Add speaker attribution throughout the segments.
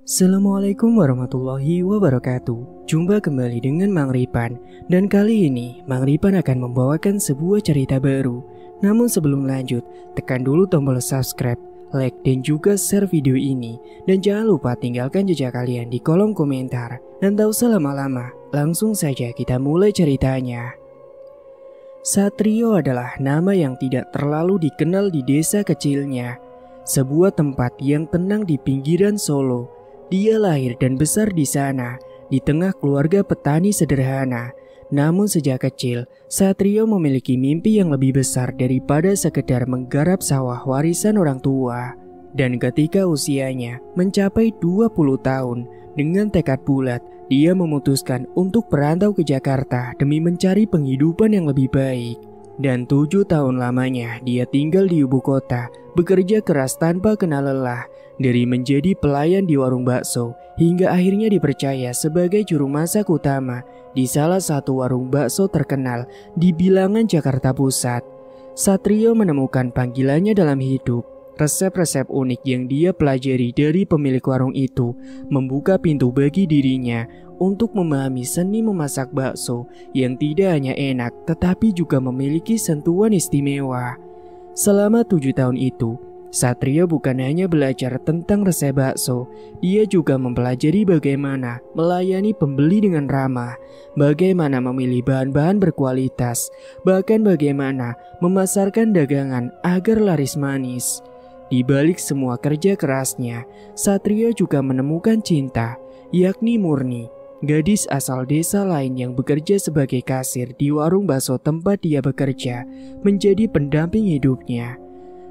Speaker 1: Assalamualaikum warahmatullahi wabarakatuh. Jumpa kembali dengan Mang Ripan. Dan kali ini Mang Ripan akan membawakan sebuah cerita baru. Namun sebelum lanjut, tekan dulu tombol subscribe, like dan juga share video ini. Dan jangan lupa tinggalkan jejak kalian di kolom komentar. Dan tak usah lama-lama, langsung saja kita mulai ceritanya. Satrio adalah nama yang tidak terlalu dikenal di desa kecilnya. Sebuah tempat yang tenang di pinggiran Solo. Dia lahir dan besar di sana, di tengah keluarga petani sederhana. Namun sejak kecil, Satrio memiliki mimpi yang lebih besar daripada sekedar menggarap sawah warisan orang tua. Dan ketika usianya mencapai 20 tahun, dengan tekad bulat, dia memutuskan untuk merantau ke Jakarta demi mencari penghidupan yang lebih baik. Dan 7 tahun lamanya dia tinggal di ibu kota, bekerja keras tanpa kenal lelah. Dari menjadi pelayan di warung bakso, hingga akhirnya dipercaya sebagai juru masak utama di salah satu warung bakso terkenal di bilangan Jakarta Pusat. Satrio menemukan panggilannya dalam hidup. Resep-resep unik yang dia pelajari dari pemilik warung itu membuka pintu bagi dirinya untuk memahami seni memasak bakso yang tidak hanya enak tetapi juga memiliki sentuhan istimewa. Selama 7 tahun itu, Satrio bukan hanya belajar tentang resep bakso, dia juga mempelajari bagaimana melayani pembeli dengan ramah, bagaimana memilih bahan-bahan berkualitas, bahkan bagaimana memasarkan dagangan agar laris manis. Di balik semua kerja kerasnya, Satrio juga menemukan cinta, yakni Murni, gadis asal desa lain yang bekerja sebagai kasir di warung bakso tempat dia bekerja, menjadi pendamping hidupnya.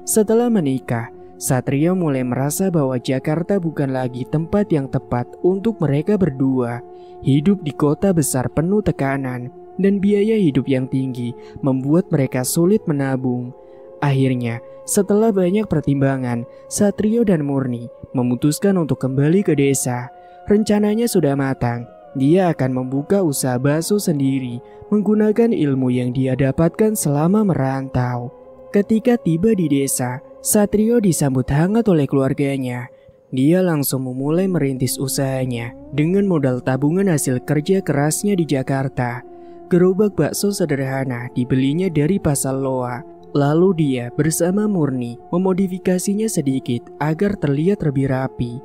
Speaker 1: Setelah menikah, Satrio mulai merasa bahwa Jakarta bukan lagi tempat yang tepat untuk mereka berdua. Hidup di kota besar penuh tekanan dan biaya hidup yang tinggi membuat mereka sulit menabung. Akhirnya, setelah banyak pertimbangan, Satrio dan Murni memutuskan untuk kembali ke desa. Rencananya sudah matang. Dia akan membuka usaha bakso sendiri menggunakan ilmu yang dia dapatkan selama merantau. Ketika tiba di desa, Satrio disambut hangat oleh keluarganya. Dia langsung memulai merintis usahanya dengan modal tabungan hasil kerja kerasnya di Jakarta. Gerobak bakso sederhana dibelinya dari Pasar Loa. Lalu dia bersama Murni memodifikasinya sedikit agar terlihat lebih rapi.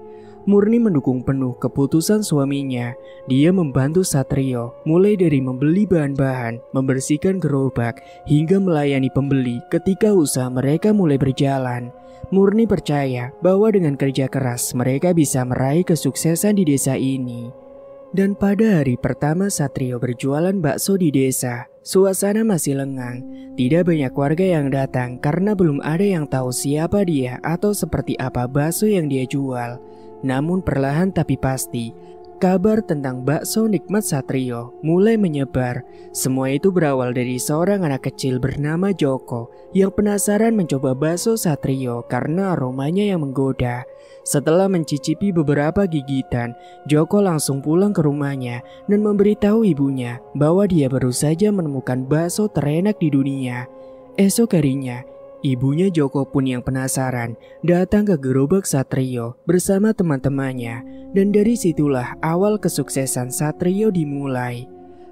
Speaker 1: Murni mendukung penuh keputusan suaminya. Dia membantu Satrio mulai dari membeli bahan-bahan, membersihkan gerobak, hingga melayani pembeli ketika usaha mereka mulai berjalan. Murni percaya bahwa dengan kerja keras mereka bisa meraih kesuksesan di desa ini. Dan pada hari pertama Satrio berjualan bakso di desa, suasana masih lengang. Tidak banyak warga yang datang karena belum ada yang tahu siapa dia atau seperti apa bakso yang dia jual. Namun perlahan tapi pasti, kabar tentang bakso nikmat Satrio mulai menyebar. Semua itu berawal dari seorang anak kecil bernama Joko yang penasaran mencoba bakso Satrio karena aromanya yang menggoda. Setelah mencicipi beberapa gigitan, Joko langsung pulang ke rumahnya dan memberitahu ibunya bahwa dia baru saja menemukan bakso terenak di dunia. Esok harinya, ibunya Joko pun yang penasaran datang ke gerobak Satrio bersama teman-temannya, dan dari situlah awal kesuksesan Satrio dimulai.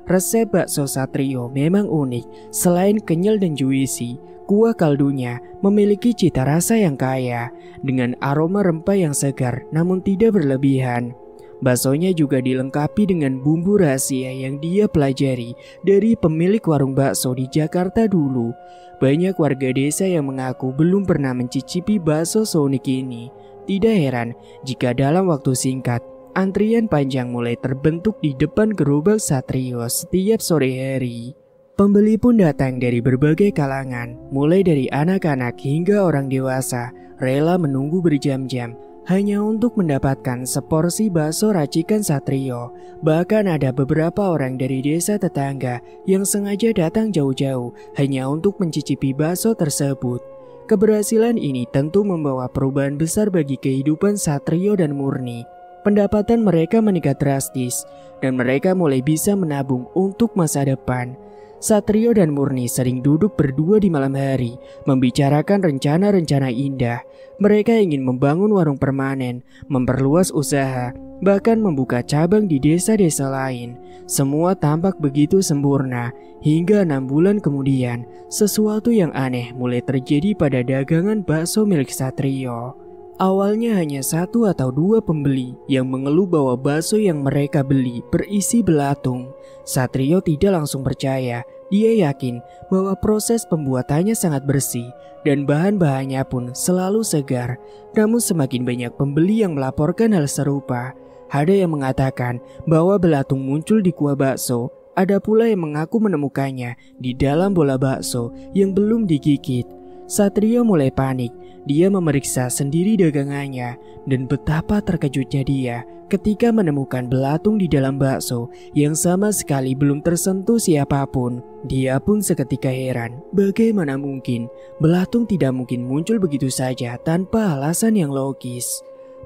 Speaker 1: Resep bakso Satrio memang unik. Selain kenyal dan juicy, kuah kaldunya memiliki cita rasa yang kaya dengan aroma rempah yang segar namun tidak berlebihan. Baksonya juga dilengkapi dengan bumbu rahasia yang dia pelajari dari pemilik warung bakso di Jakarta dulu. Banyak warga desa yang mengaku belum pernah mencicipi bakso seunik ini. Tidak heran jika dalam waktu singkat, antrian panjang mulai terbentuk di depan gerobak Satrio setiap sore hari. Pembeli pun datang dari berbagai kalangan, mulai dari anak-anak hingga orang dewasa, rela menunggu berjam-jam hanya untuk mendapatkan seporsi bakso racikan Satrio. Bahkan ada beberapa orang dari desa tetangga yang sengaja datang jauh-jauh hanya untuk mencicipi bakso tersebut. Keberhasilan ini tentu membawa perubahan besar bagi kehidupan Satrio dan Murni. Pendapatan mereka meningkat drastis dan mereka mulai bisa menabung untuk masa depan. Satrio dan Murni sering duduk berdua di malam hari, membicarakan rencana-rencana indah. Mereka ingin membangun warung permanen, memperluas usaha, bahkan membuka cabang di desa-desa lain. Semua tampak begitu sempurna, hingga 6 bulan kemudian, sesuatu yang aneh mulai terjadi pada dagangan bakso milik Satrio. Awalnya hanya 1 atau 2 pembeli yang mengeluh bahwa bakso yang mereka beli berisi belatung. Satrio tidak langsung percaya. Dia yakin bahwa proses pembuatannya sangat bersih dan bahan-bahannya pun selalu segar. Namun semakin banyak pembeli yang melaporkan hal serupa. Ada yang mengatakan bahwa belatung muncul di kuah bakso. Ada pula yang mengaku menemukannya di dalam bola bakso yang belum digigit. Satrio mulai panik. Dia memeriksa sendiri dagangannya dan betapa terkejutnya dia ketika menemukan belatung di dalam bakso yang sama sekali belum tersentuh siapapun. Dia pun seketika heran, bagaimana mungkin belatung tidak mungkin muncul begitu saja tanpa alasan yang logis.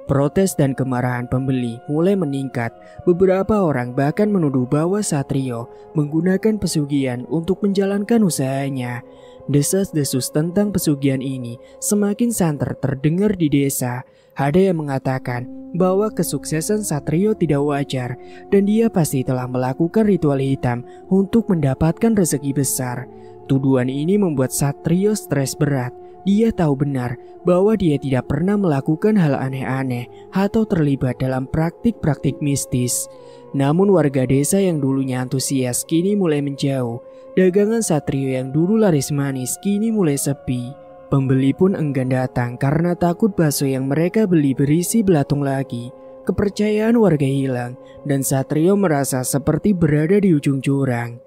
Speaker 1: Protes dan kemarahan pembeli mulai meningkat. Beberapa orang bahkan menuduh bahwa Satrio menggunakan pesugihan untuk menjalankan usahanya. Desas-desus tentang pesugihan ini semakin santer terdengar di desa. Ada yang mengatakan bahwa kesuksesan Satrio tidak wajar dan dia pasti telah melakukan ritual hitam untuk mendapatkan rezeki besar. Tuduhan ini membuat Satrio stres berat. Dia tahu benar bahwa dia tidak pernah melakukan hal aneh-aneh atau terlibat dalam praktik-praktik mistis. Namun warga desa yang dulunya antusias kini mulai menjauh. Dagangan Satrio yang dulu laris manis kini mulai sepi. Pembeli pun enggan datang karena takut bakso yang mereka beli berisi belatung lagi. Kepercayaan warga hilang dan Satrio merasa seperti berada di ujung jurang.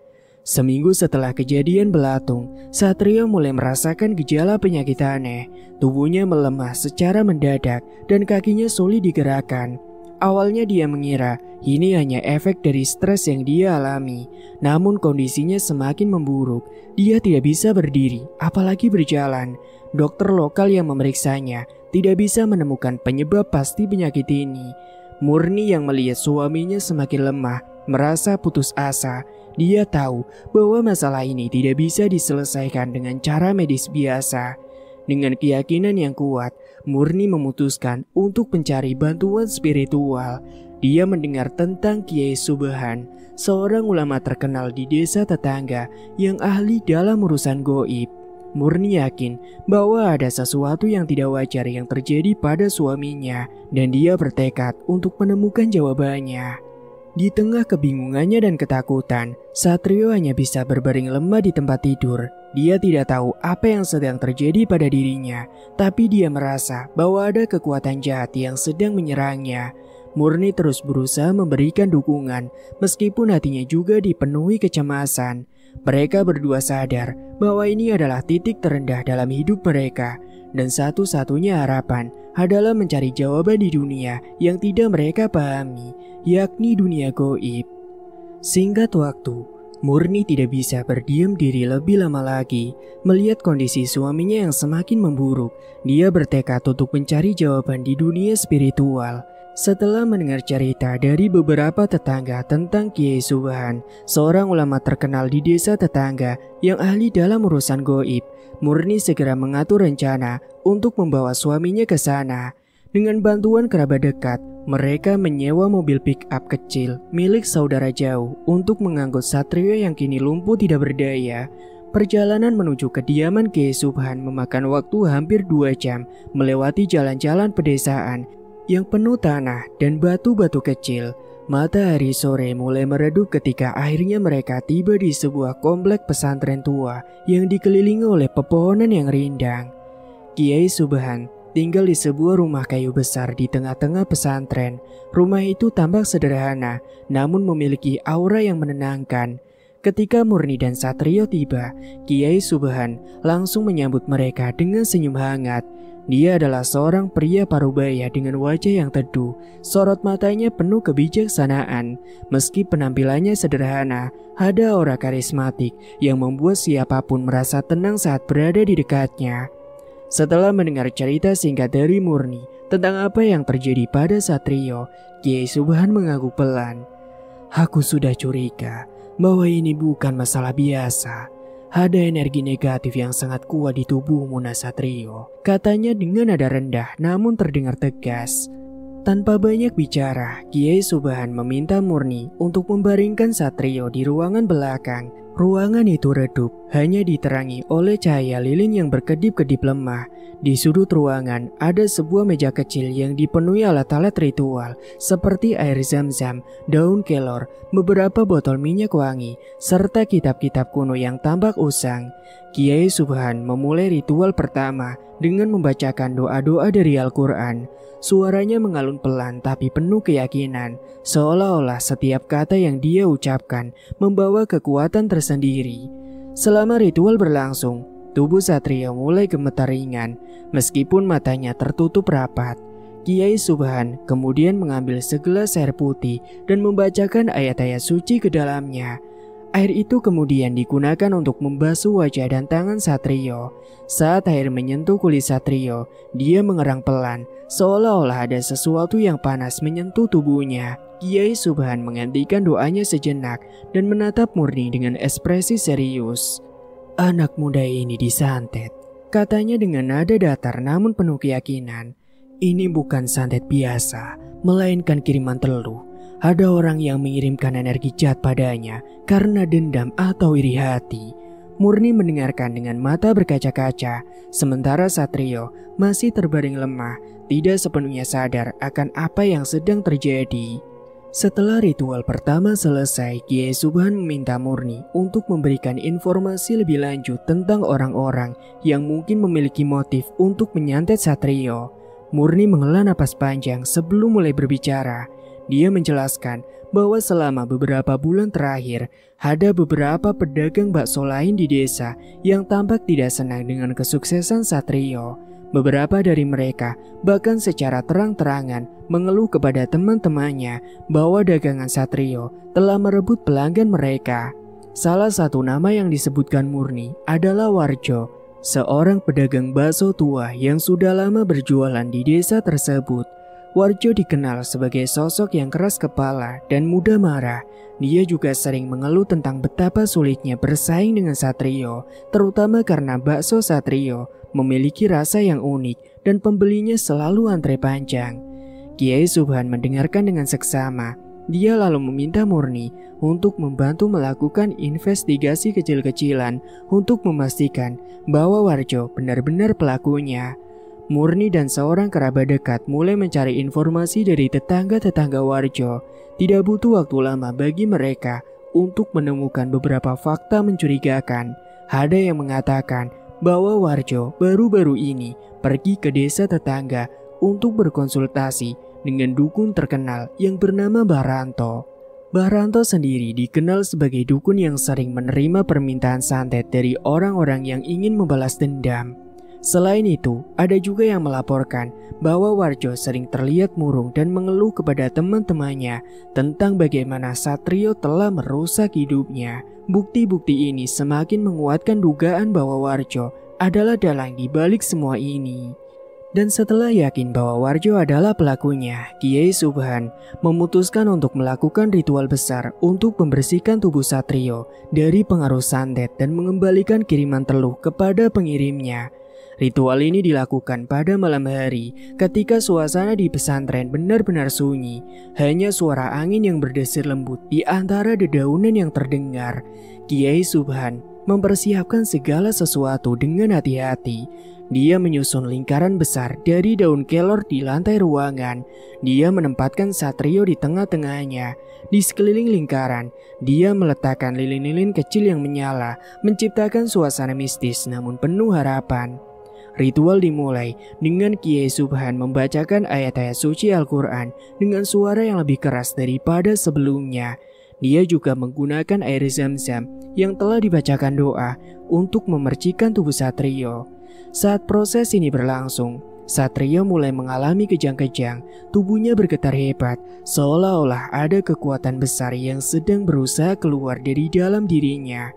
Speaker 1: Seminggu setelah kejadian belatung, Satrio mulai merasakan gejala penyakit aneh. Tubuhnya melemah secara mendadak dan kakinya sulit digerakkan. Awalnya dia mengira ini hanya efek dari stres yang dia alami. Namun kondisinya semakin memburuk. Dia tidak bisa berdiri, apalagi berjalan. Dokter lokal yang memeriksanya tidak bisa menemukan penyebab pasti penyakit ini. Murni yang melihat suaminya semakin lemah, merasa putus asa. Dia tahu bahwa masalah ini tidak bisa diselesaikan dengan cara medis biasa. Dengan keyakinan yang kuat, Murni memutuskan untuk mencari bantuan spiritual. Dia mendengar tentang Kiai Subhan, seorang ulama terkenal di desa tetangga yang ahli dalam urusan goib. Murni yakin bahwa ada sesuatu yang tidak wajar yang terjadi pada suaminya dan dia bertekad untuk menemukan jawabannya. Di tengah kebingungannya dan ketakutan, Satrio hanya bisa berbaring lemah di tempat tidur. Dia tidak tahu apa yang sedang terjadi pada dirinya, tapi dia merasa bahwa ada kekuatan jahat yang sedang menyerangnya. Murni terus berusaha memberikan dukungan, meskipun hatinya juga dipenuhi kecemasan. Mereka berdua sadar bahwa ini adalah titik terendah dalam hidup mereka, dan satu-satunya harapan adalah mencari jawaban di dunia yang tidak mereka pahami, yakni dunia goib. Singkat waktu, Murni tidak bisa berdiam diri lebih lama lagi. Melihat kondisi suaminya yang semakin memburuk, dia bertekad untuk mencari jawaban di dunia spiritual. Setelah mendengar cerita dari beberapa tetangga tentang Kiai Subhan, seorang ulama terkenal di desa tetangga yang ahli dalam urusan goib, Murni segera mengatur rencana untuk membawa suaminya ke sana. Dengan bantuan kerabat dekat, mereka menyewa mobil pick-up kecil milik saudara jauh untuk mengangkut Satrio yang kini lumpuh tidak berdaya. Perjalanan menuju kediaman Kiai Subhan memakan waktu hampir 2 jam melewati jalan-jalan pedesaan yang penuh tanah dan batu-batu kecil. Matahari sore mulai meredup ketika akhirnya mereka tiba di sebuah komplek pesantren tua yang dikelilingi oleh pepohonan yang rindang. Kiai Subhan tinggal di sebuah rumah kayu besar di tengah-tengah pesantren. Rumah itu tampak sederhana, namun memiliki aura yang menenangkan. Ketika Murni dan Satrio tiba, Kiai Subhan langsung menyambut mereka dengan senyum hangat. Dia adalah seorang pria parubaya dengan wajah yang teduh. Sorot matanya penuh kebijaksanaan. Meski penampilannya sederhana, ada aura karismatik yang membuat siapapun merasa tenang saat berada di dekatnya. Setelah mendengar cerita singkat dari Murni tentang apa yang terjadi pada Satrio, Kiai Subhan mengangguk pelan. "Aku sudah curiga, bahwa ini bukan masalah biasa. Ada energi negatif yang sangat kuat di tubuhmu, Nasatrio, katanya dengan nada rendah namun terdengar tegas. Tanpa banyak bicara, Kiai Subhan meminta Murni untuk membaringkan Satrio di ruangan belakang. Ruangan itu redup, hanya diterangi oleh cahaya lilin yang berkedip-kedip lemah. Di sudut ruangan ada sebuah meja kecil yang dipenuhi alat-alat ritual seperti air zam-zam, daun kelor, beberapa botol minyak wangi, serta kitab-kitab kuno yang tampak usang. Kiai Subhan memulai ritual pertama dengan membacakan doa-doa dari Al-Quran. Suaranya mengalun pelan tapi penuh keyakinan, seolah-olah setiap kata yang dia ucapkan membawa kekuatan tersendiri. Selama ritual berlangsung, tubuh Satrio mulai gemetar ringan, meskipun matanya tertutup rapat. Kiai Subhan kemudian mengambil segelas air putih dan membacakan ayat-ayat suci ke dalamnya. Air itu kemudian digunakan untuk membasuh wajah dan tangan Satrio. Saat air menyentuh kulit Satrio, dia mengerang pelan, seolah-olah ada sesuatu yang panas menyentuh tubuhnya. Kiai Subhan menghentikan doanya sejenak dan menatap Murni dengan ekspresi serius. "Anak muda ini disantet," katanya dengan nada datar namun penuh keyakinan. "Ini bukan santet biasa, melainkan kiriman teluh. Ada orang yang mengirimkan energi jahat padanya karena dendam atau iri hati." Murni mendengarkan dengan mata berkaca-kaca, sementara Satrio masih terbaring lemah, tidak sepenuhnya sadar akan apa yang sedang terjadi. Setelah ritual pertama selesai, Kiai Subhan meminta Murni untuk memberikan informasi lebih lanjut tentang orang-orang yang mungkin memiliki motif untuk menyantet Satrio. Murni menghela napas panjang sebelum mulai berbicara. Dia menjelaskan bahwa selama beberapa bulan terakhir ada beberapa pedagang bakso lain di desa yang tampak tidak senang dengan kesuksesan Satrio. Beberapa dari mereka bahkan secara terang-terangan mengeluh kepada teman-temannya bahwa dagangan Satrio telah merebut pelanggan mereka. Salah satu nama yang disebutkan Murni adalah Warjo, seorang pedagang bakso tua yang sudah lama berjualan di desa tersebut. Warjo dikenal sebagai sosok yang keras kepala dan mudah marah. Dia juga sering mengeluh tentang betapa sulitnya bersaing dengan Satrio, terutama karena bakso Satrio memiliki rasa yang unik dan pembelinya selalu antre panjang. Kiai Subhan mendengarkan dengan seksama. Dia lalu meminta Murni untuk membantu melakukan investigasi kecil-kecilan untuk memastikan bahwa Warjo benar-benar pelakunya. Murni dan seorang kerabat dekat mulai mencari informasi dari tetangga-tetangga Warjo. Tidak butuh waktu lama bagi mereka untuk menemukan beberapa fakta mencurigakan. Ada yang mengatakan bahwa Warjo baru-baru ini pergi ke desa tetangga untuk berkonsultasi dengan dukun terkenal yang bernama Baranto. Baranto sendiri dikenal sebagai dukun yang sering menerima permintaan santet dari orang-orang yang ingin membalas dendam. Selain itu, ada juga yang melaporkan bahwa Warjo sering terlihat murung dan mengeluh kepada teman-temannya tentang bagaimana Satrio telah merusak hidupnya. Bukti-bukti ini semakin menguatkan dugaan bahwa Warjo adalah dalang di balik semua ini. Dan setelah yakin bahwa Warjo adalah pelakunya, Kiai Subhan memutuskan untuk melakukan ritual besar untuk membersihkan tubuh Satrio dari pengaruh santet dan mengembalikan kiriman teluh kepada pengirimnya. Ritual ini dilakukan pada malam hari ketika suasana di pesantren benar-benar sunyi. Hanya suara angin yang berdesir lembut di antara dedaunan yang terdengar. Kiai Subhan mempersiapkan segala sesuatu dengan hati-hati. Dia menyusun lingkaran besar dari daun kelor di lantai ruangan. Dia menempatkan Satrio di tengah-tengahnya. Di sekeliling lingkaran, dia meletakkan lilin-lilin kecil yang menyala, menciptakan suasana mistis namun penuh harapan. Ritual dimulai dengan Kiai Subhan membacakan ayat-ayat suci Al-Quran dengan suara yang lebih keras daripada sebelumnya. Dia juga menggunakan air zam-zam yang telah dibacakan doa untuk memercikan tubuh Satrio. Saat proses ini berlangsung, Satrio mulai mengalami kejang-kejang. Tubuhnya bergetar hebat, seolah-olah ada kekuatan besar yang sedang berusaha keluar dari dalam dirinya.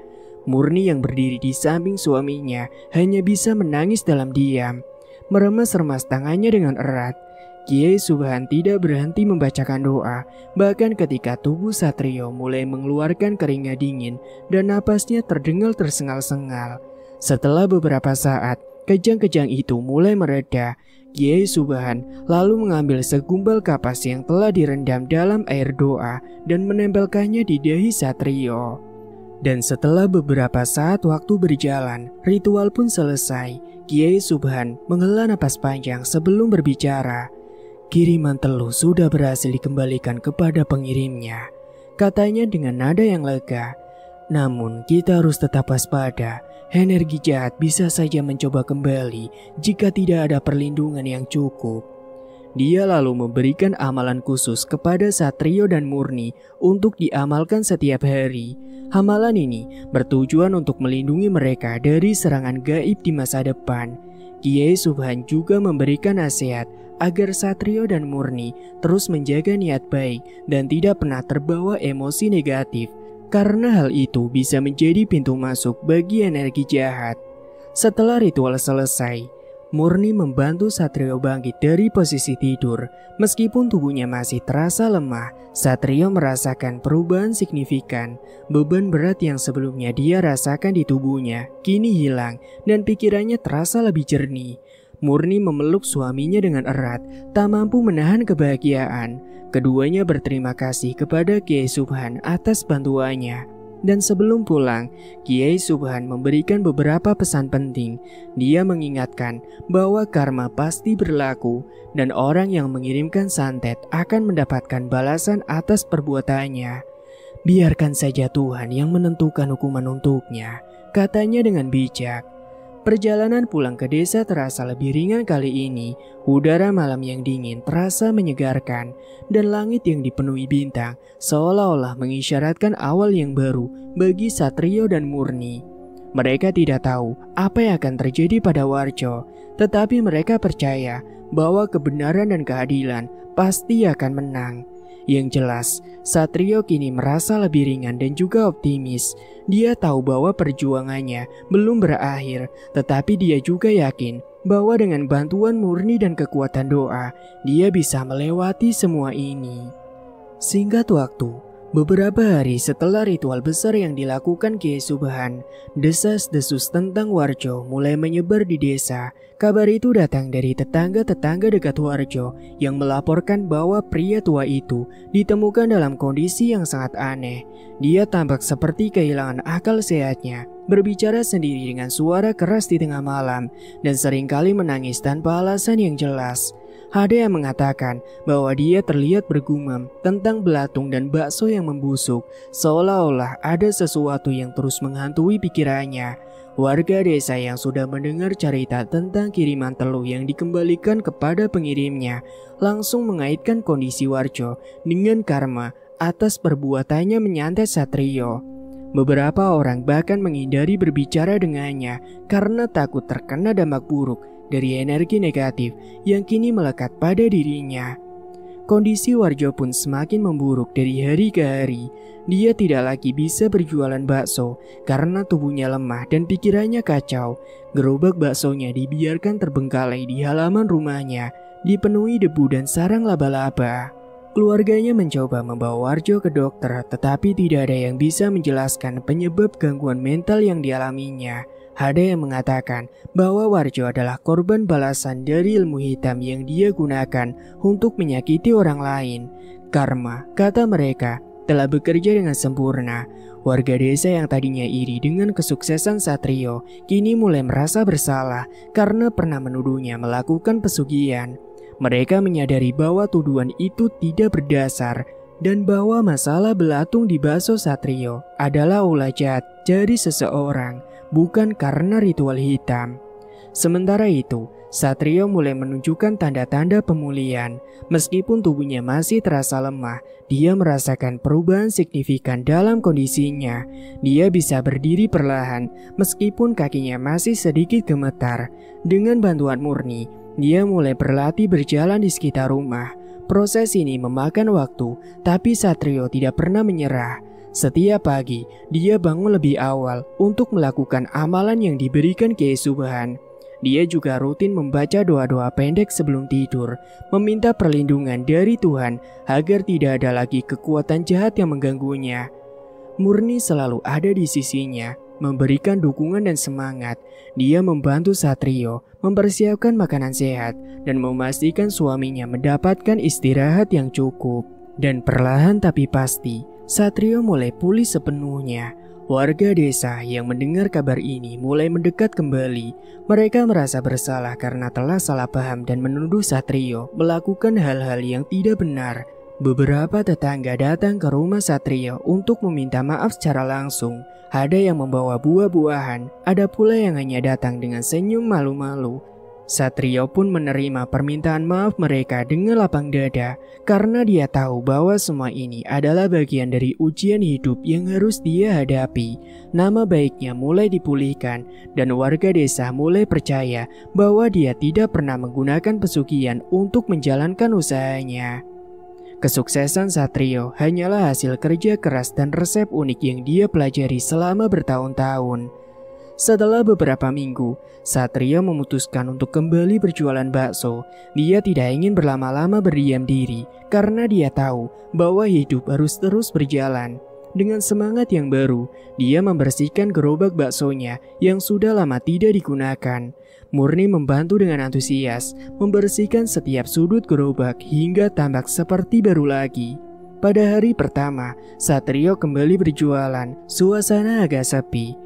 Speaker 1: Murni yang berdiri di samping suaminya hanya bisa menangis dalam diam. Meremas-remas tangannya dengan erat. Kiai Subhan tidak berhenti membacakan doa, bahkan ketika tubuh Satrio mulai mengeluarkan keringat dingin dan napasnya terdengar tersengal-sengal. Setelah beberapa saat, kejang-kejang itu mulai mereda. Kiai Subhan lalu mengambil segumpal kapas yang telah direndam dalam air doa dan menempelkannya di dahi Satrio. Dan setelah beberapa saat waktu berjalan, ritual pun selesai. Kiai Subhan menghela napas panjang sebelum berbicara. Kiriman teluh sudah berhasil dikembalikan kepada pengirimnya, katanya dengan nada yang lega. Namun kita harus tetap waspada, energi jahat bisa saja mencoba kembali jika tidak ada perlindungan yang cukup. Dia lalu memberikan amalan khusus kepada Satrio dan Murni untuk diamalkan setiap hari. Amalan ini bertujuan untuk melindungi mereka dari serangan gaib di masa depan. Kiai Subhan juga memberikan nasihat agar Satrio dan Murni terus menjaga niat baik dan tidak pernah terbawa emosi negatif, karena hal itu bisa menjadi pintu masuk bagi energi jahat. Setelah ritual selesai, Murni membantu Satrio bangkit dari posisi tidur. Meskipun tubuhnya masih terasa lemah, Satrio merasakan perubahan signifikan. Beban berat yang sebelumnya dia rasakan di tubuhnya kini hilang dan pikirannya terasa lebih jernih. Murni memeluk suaminya dengan erat, tak mampu menahan kebahagiaan. Keduanya berterima kasih kepada Kiai Subhan atas bantuannya. Dan sebelum pulang, Kiai Subhan memberikan beberapa pesan penting. Dia mengingatkan bahwa karma pasti berlaku dan orang yang mengirimkan santet akan mendapatkan balasan atas perbuatannya. Biarkan saja Tuhan yang menentukan hukuman untuknya, katanya dengan bijak. Perjalanan pulang ke desa terasa lebih ringan kali ini. Udara malam yang dingin terasa menyegarkan dan langit yang dipenuhi bintang seolah-olah mengisyaratkan awal yang baru bagi Satrio dan Murni. Mereka tidak tahu apa yang akan terjadi pada Warjo, tetapi mereka percaya bahwa kebenaran dan keadilan pasti akan menang. Yang jelas, Satrio kini merasa lebih ringan dan juga optimis. Dia tahu bahwa perjuangannya belum berakhir, tetapi dia juga yakin bahwa dengan bantuan Murni dan kekuatan doa, dia bisa melewati semua ini. Singkat waktu, beberapa hari setelah ritual besar yang dilakukan Kiai Subhan, desas-desus tentang Warjo mulai menyebar di desa. Kabar itu datang dari tetangga-tetangga dekat Warjo yang melaporkan bahwa pria tua itu ditemukan dalam kondisi yang sangat aneh. Dia tampak seperti kehilangan akal sehatnya, berbicara sendiri dengan suara keras di tengah malam, dan seringkali menangis tanpa alasan yang jelas. Ada yang mengatakan bahwa dia terlihat bergumam tentang belatung dan bakso yang membusuk, seolah-olah ada sesuatu yang terus menghantui pikirannya. Warga desa yang sudah mendengar cerita tentang kiriman teluh yang dikembalikan kepada pengirimnya langsung mengaitkan kondisi Warjo dengan karma atas perbuatannya menyantet Satrio. Beberapa orang bahkan menghindari berbicara dengannya karena takut terkena dampak buruk dari energi negatif yang kini melekat pada dirinya. Kondisi Warjo pun semakin memburuk dari hari ke hari. Dia tidak lagi bisa berjualan bakso karena tubuhnya lemah dan pikirannya kacau. Gerobak baksonya dibiarkan terbengkalai di halaman rumahnya, dipenuhi debu dan sarang laba-laba. Keluarganya mencoba membawa Warjo ke dokter, tetapi tidak ada yang bisa menjelaskan penyebab gangguan mental yang dialaminya. Ada yang mengatakan bahwa Warjo adalah korban balasan dari ilmu hitam yang dia gunakan untuk menyakiti orang lain. Karma, kata mereka, telah bekerja dengan sempurna. Warga desa yang tadinya iri dengan kesuksesan Satrio kini mulai merasa bersalah karena pernah menuduhnya melakukan pesugihan. Mereka menyadari bahwa tuduhan itu tidak berdasar dan bahwa masalah belatung di bakso Satrio adalah ulah jahat dari seseorang, bukan karena ritual hitam. Sementara itu, Satrio mulai menunjukkan tanda-tanda pemulihan. Meskipun tubuhnya masih terasa lemah, dia merasakan perubahan signifikan dalam kondisinya. Dia bisa berdiri perlahan, meskipun kakinya masih sedikit gemetar. Dengan bantuan Murni, dia mulai berlatih berjalan di sekitar rumah. Proses ini memakan waktu, tapi Satrio tidak pernah menyerah. Setiap pagi, dia bangun lebih awal untuk melakukan amalan yang diberikan Kiai Subhan. Dia juga rutin membaca doa-doa pendek sebelum tidur, meminta perlindungan dari Tuhan agar tidak ada lagi kekuatan jahat yang mengganggunya. Murni selalu ada di sisinya, memberikan dukungan dan semangat. Dia membantu Satrio mempersiapkan makanan sehat dan memastikan suaminya mendapatkan istirahat yang cukup. Dan perlahan tapi pasti, Satrio mulai pulih sepenuhnya. Warga desa yang mendengar kabar ini mulai mendekat kembali. Mereka merasa bersalah karena telah salah paham dan menuduh Satrio melakukan hal-hal yang tidak benar. Beberapa tetangga datang ke rumah Satrio untuk meminta maaf secara langsung. Ada yang membawa buah-buahan, ada pula yang hanya datang dengan senyum malu-malu. Satrio pun menerima permintaan maaf mereka dengan lapang dada karena dia tahu bahwa semua ini adalah bagian dari ujian hidup yang harus dia hadapi. Nama baiknya mulai dipulihkan dan warga desa mulai percaya bahwa dia tidak pernah menggunakan pesugihan untuk menjalankan usahanya. Kesuksesan Satrio hanyalah hasil kerja keras dan resep unik yang dia pelajari selama bertahun-tahun. Setelah beberapa minggu, Satrio memutuskan untuk kembali berjualan bakso. Dia tidak ingin berlama-lama berdiam diri karena dia tahu bahwa hidup harus terus berjalan. Dengan semangat yang baru, dia membersihkan gerobak baksonya yang sudah lama tidak digunakan. Murni membantu dengan antusias, membersihkan setiap sudut gerobak hingga tampak seperti baru lagi. Pada hari pertama, Satrio kembali berjualan. Suasana agak sepi.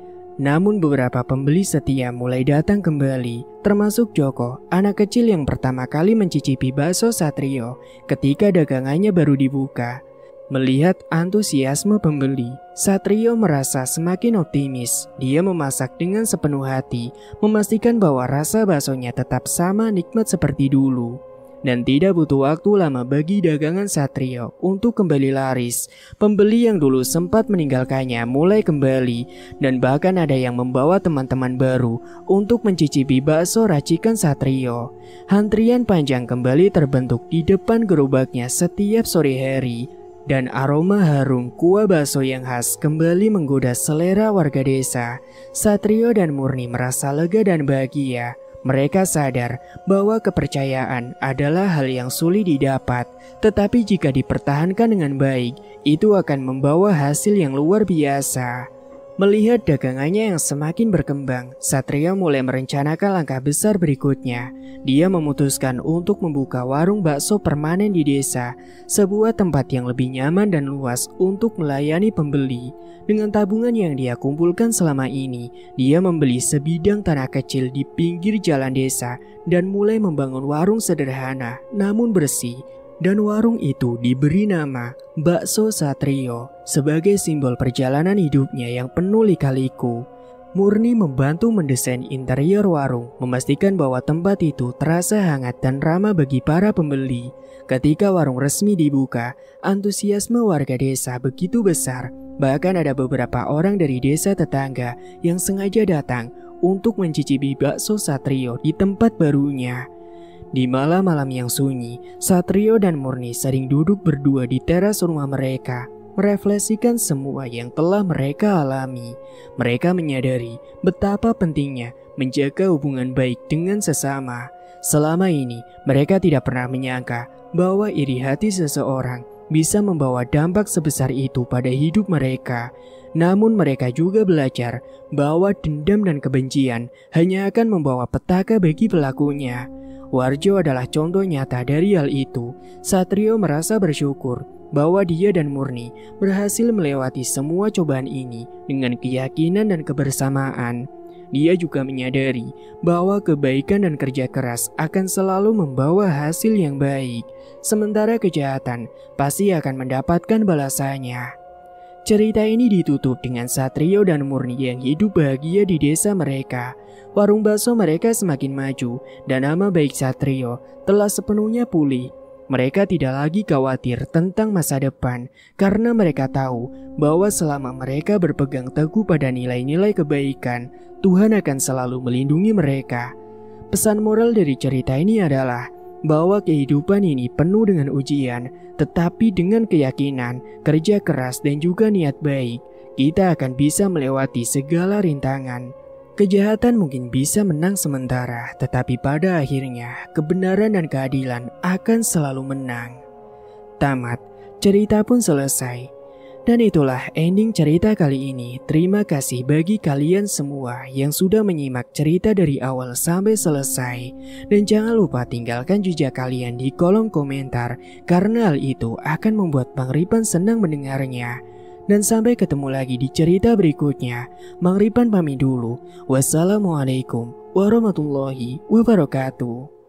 Speaker 1: Namun beberapa pembeli setia mulai datang kembali, termasuk Joko, anak kecil yang pertama kali mencicipi bakso Satrio ketika dagangannya baru dibuka. Melihat antusiasme pembeli, Satrio merasa semakin optimis. Dia memasak dengan sepenuh hati, memastikan bahwa rasa baksonya tetap sama nikmat seperti dulu. Dan tidak butuh waktu lama bagi dagangan Satrio untuk kembali laris. Pembeli yang dulu sempat meninggalkannya mulai kembali, dan bahkan ada yang membawa teman-teman baru untuk mencicipi bakso racikan Satrio. Antrian panjang kembali terbentuk di depan gerobaknya setiap sore hari, dan aroma harum kuah bakso yang khas kembali menggoda selera warga desa. Satrio dan Murni merasa lega dan bahagia. Mereka sadar bahwa kepercayaan adalah hal yang sulit didapat, tetapi jika dipertahankan dengan baik, itu akan membawa hasil yang luar biasa. Melihat dagangannya yang semakin berkembang, Satrio mulai merencanakan langkah besar berikutnya. Dia memutuskan untuk membuka warung bakso permanen di desa, sebuah tempat yang lebih nyaman dan luas untuk melayani pembeli. Dengan tabungan yang dia kumpulkan selama ini, dia membeli sebidang tanah kecil di pinggir jalan desa dan mulai membangun warung sederhana namun bersih. Dan warung itu diberi nama Bakso Satrio sebagai simbol perjalanan hidupnya yang penuh lika-liku. Murni membantu mendesain interior warung, memastikan bahwa tempat itu terasa hangat dan ramah bagi para pembeli. Ketika warung resmi dibuka, antusiasme warga desa begitu besar. Bahkan ada beberapa orang dari desa tetangga yang sengaja datang untuk mencicipi bakso Satrio di tempat barunya. Di malam-malam yang sunyi, Satrio dan Murni sering duduk berdua di teras rumah mereka, merefleksikan semua yang telah mereka alami. Mereka menyadari betapa pentingnya menjaga hubungan baik dengan sesama. Selama ini, mereka tidak pernah menyangka bahwa iri hati seseorang bisa membawa dampak sebesar itu pada hidup mereka. Namun mereka juga belajar bahwa dendam dan kebencian hanya akan membawa petaka bagi pelakunya. Warjo adalah contoh nyata dari hal itu. Satrio merasa bersyukur bahwa dia dan Murni berhasil melewati semua cobaan ini dengan keyakinan dan kebersamaan. Dia juga menyadari bahwa kebaikan dan kerja keras akan selalu membawa hasil yang baik, sementara kejahatan pasti akan mendapatkan balasannya. Cerita ini ditutup dengan Satrio dan Murni yang hidup bahagia di desa mereka. Warung bakso mereka semakin maju dan nama baik Satrio telah sepenuhnya pulih. Mereka tidak lagi khawatir tentang masa depan karena mereka tahu bahwa selama mereka berpegang teguh pada nilai-nilai kebaikan, Tuhan akan selalu melindungi mereka. Pesan moral dari cerita ini adalah bahwa kehidupan ini penuh dengan ujian, tetapi dengan keyakinan, kerja keras dan juga niat baik, kita akan bisa melewati segala rintangan. Kejahatan mungkin bisa menang sementara, tetapi pada akhirnya kebenaran dan keadilan akan selalu menang. Tamat, cerita pun selesai. Dan itulah ending cerita kali ini. Terima kasih bagi kalian semua yang sudah menyimak cerita dari awal sampai selesai. Dan jangan lupa tinggalkan jejak kalian di kolom komentar, karena hal itu akan membuat Bang Ripan senang mendengarnya. Dan sampai ketemu lagi di cerita berikutnya. Bang Ripan pamit dulu. Wassalamualaikum warahmatullahi wabarakatuh.